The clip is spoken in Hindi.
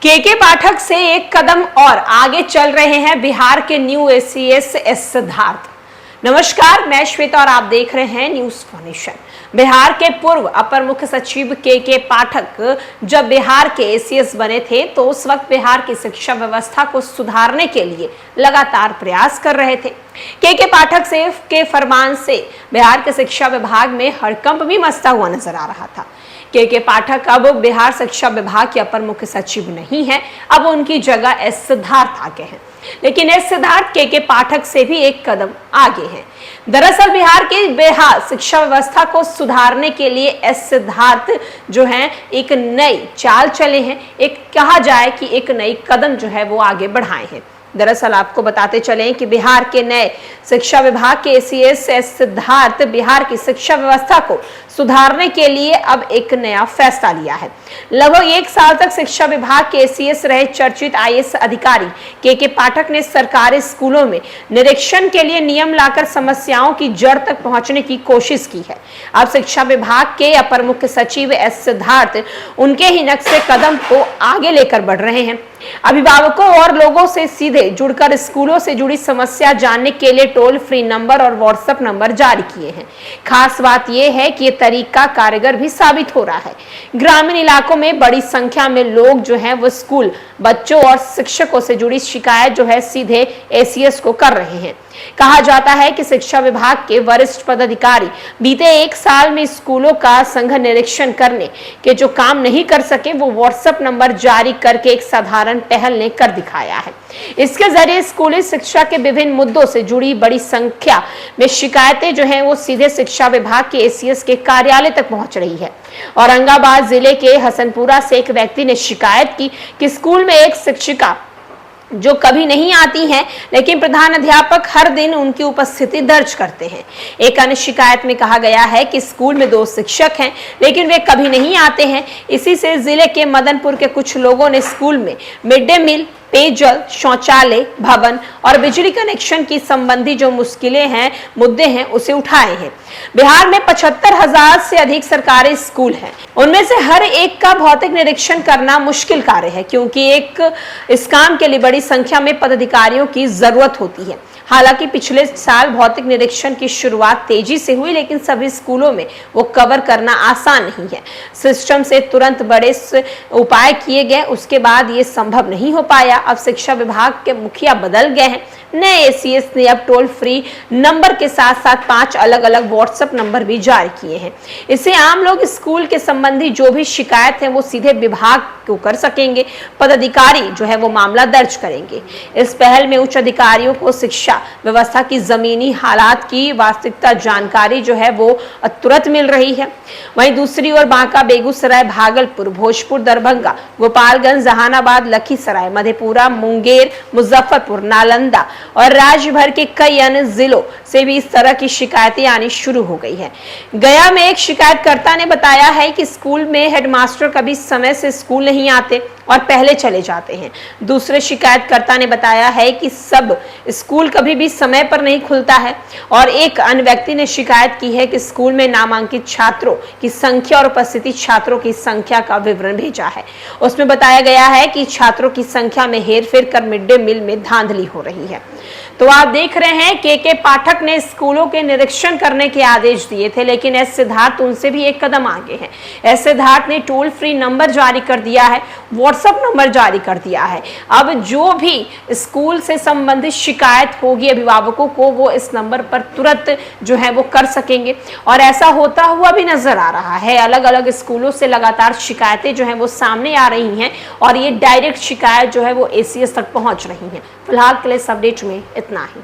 के पाठक से एक कदम और आगे चल रहे हैं बिहार के न्यू एसीएस एस सिद्धार्थ। नमस्कार, मैं श्वेता और आप देख रहे हैं न्यूज फॉर नेशन। बिहार के पूर्व अपर मुख्य सचिव के पाठक जब बिहार के एसीएस बने थे तो उस वक्त बिहार की शिक्षा व्यवस्था को सुधारने के लिए लगातार प्रयास कर रहे थे। के पाठक से के फरमान से बिहार के शिक्षा विभाग में हड़कंप भी मचता हुआ नजर आ रहा था। के पाठक अब बिहार शिक्षा विभाग के अपर मुख्य सचिव नहीं है, अब उनकी जगह एस सिद्धार्थ आगे हैं। लेकिन एस सिद्धार्थ के पाठक से भी एक कदम आगे हैं। दरअसल बिहार के बेहाल शिक्षा व्यवस्था को सुधारने के लिए एस सिद्धार्थ जो हैं एक नई चाल चले हैं। एक कहा जाए कि एक नई कदम जो है वो आगे बढ़ाए हैं। दरअसल आपको बताते चलें कि बिहार के नए शिक्षा विभाग के एसीएस एस सिद्धार्थ बिहार की शिक्षा व्यवस्था को सुधारने के लिए अब एक नया फैसला लिया है। लगभग 1 साल तक शिक्षा विभाग के एसीएस रहे चर्चित आईएएस अधिकारी के पाठक ने सरकारी स्कूलों में निरीक्षण के लिए नियम लाकर समस्याओं की जड़ तक पहुंचने की कोशिश की है। अब शिक्षा विभाग के अपर मुख्य सचिव एस सिद्धार्थ उनके ही नक्शे कदम को आगे लेकर बढ़ रहे हैं। अभिभावकों और लोगों से सीधे जुड़कर स्कूलों से जुड़ी समस्या जानने के लिए टोल फ्री नंबर और व्हाट्सएप नंबर जारी किए हैं। खास बात यह है कि यह तरीका कारगर भी साबित हो रहा है। ग्रामीण इलाकों में बड़ी संख्या में लोग जो हैं वो स्कूल, बच्चों और शिक्षकों से जुड़ी शिकायत जो है सीधे एसीएस को कर रहे हैं। कहा जाता है कि शिक्षा विभाग के वरिष्ठ पदाधिकारी बीते 1 साल में स्कूलों का संघ निरीक्षण करने के जो काम नहीं कर सके वो व्हाट्सएप नंबर जारी करके एक साधारण पहल ने कर दिखाया है। इसके जरिए स्कूली शिक्षा के विभिन्न मुद्दों से जुड़ी बड़ी संख्या में शिकायतें जो हैं वो सीधे शिक्षा विभाग के एसीएस के कार्यालय तक पहुंच रही है। औरंगाबाद जिले के हसनपुरा से एक व्यक्ति ने शिकायत की कि स्कूल में एक शिक्षिका जो कभी नहीं आती हैं, लेकिन प्रधान अध्यापक हर दिन उनकी उपस्थिति दर्ज करते हैं। एक अन्य शिकायत में कहा गया है कि स्कूल में 2 शिक्षक हैं, लेकिन वे कभी नहीं आते हैं। इसी से जिले के मदनपुर के कुछ लोगों ने स्कूल में मिड डे मील, पेयजल, शौचालय, भवन और बिजली कनेक्शन की संबंधी जो मुश्किलें हैं, मुद्दे हैं, उसे उठाए हैं। बिहार में 75,000 से अधिक सरकारी स्कूल हैं। उनमें से हर एक का भौतिक निरीक्षण करना मुश्किल कार्य है, क्योंकि इस काम के लिए बड़ी संख्या में पदाधिकारियों की जरूरत होती है। हालांकि पिछले साल भौतिक निरीक्षण की शुरुआत तेजी से हुई, लेकिन सभी स्कूलों में वो कवर करना आसान नहीं है। सिस्टम से तुरंत बड़े उपाय किए गए, उसके बाद ये संभव नहीं हो पाया। अब शिक्षा विभाग के मुखिया बदल गए हैं। नए एसीएस ने अब टोल फ्री नंबर के साथ साथ 5 अलग-अलग व्हाट्सएप नंबर भी जारी किए हैं। इससे आम लोग स्कूल के संबंधी जो भी शिकायत है वो सीधे विभाग को कर सकेंगे। पदाधिकारी जो है वो मामला दर्ज करेंगे। इस पहल में उच्च अधिकारियों को शिक्षा व्यवस्था की जमीनी हालात की वास्तविकता जानकारी जो है वो तुरंत मिल रही है। वहीं दूसरी ओर बांका, बेगूसराय, भागलपुर, भोजपुर, दरभंगा, गोपालगंज, जहानाबाद, लखीसराय, मधेपुरा, मुंगेर, मुजफ्फरपुर, नालंदा और राज्य भर के कई अन्य जिलों से भी इस तरह की शिकायतें आनी शुरू हो गई है। गया में एक शिकायतकर्ता ने बताया है कि स्कूल में हेडमास्टर कभी समय से स्कूल नहीं आते और पहले चले जाते हैं। दूसरे शिकायतकर्ता ने बताया है कि सब स्कूल कभी भी समय पर नहीं खुलता है। और एक अन्य व्यक्ति ने शिकायत की है कि स्कूल में नामांकित छात्रों की संख्या और उपस्थिति छात्रों की संख्या का विवरण भेजा है। उसमें बताया गया है कि छात्रों की संख्या में हेरफेर कर मिड डे मील में धांधली हो रही है। तो आप देख रहे हैं के पाठक ने स्कूलों के निरीक्षण करने के आदेश दिए थे, लेकिन एस सिद्धार्थ उनसे भी एक कदम आगे हैं। एस सिद्धार्थ ने टोल फ्री नंबर जारी कर दिया है, व्हाट्सएप नंबर जारी कर दिया है। अब जो भी स्कूल से संबंधित शिकायत होगी अभिभावकों को, वो इस नंबर पर तुरंत जो है वो कर सकेंगे। और ऐसा होता हुआ भी नजर आ रहा है। अलग अलग स्कूलों से लगातार शिकायतें जो है वो सामने आ रही हैं और ये डायरेक्ट शिकायत जो है वो एसीएस तक पहुंच रही है। फिलहाल के लिए इस अपडेट में इतना ही।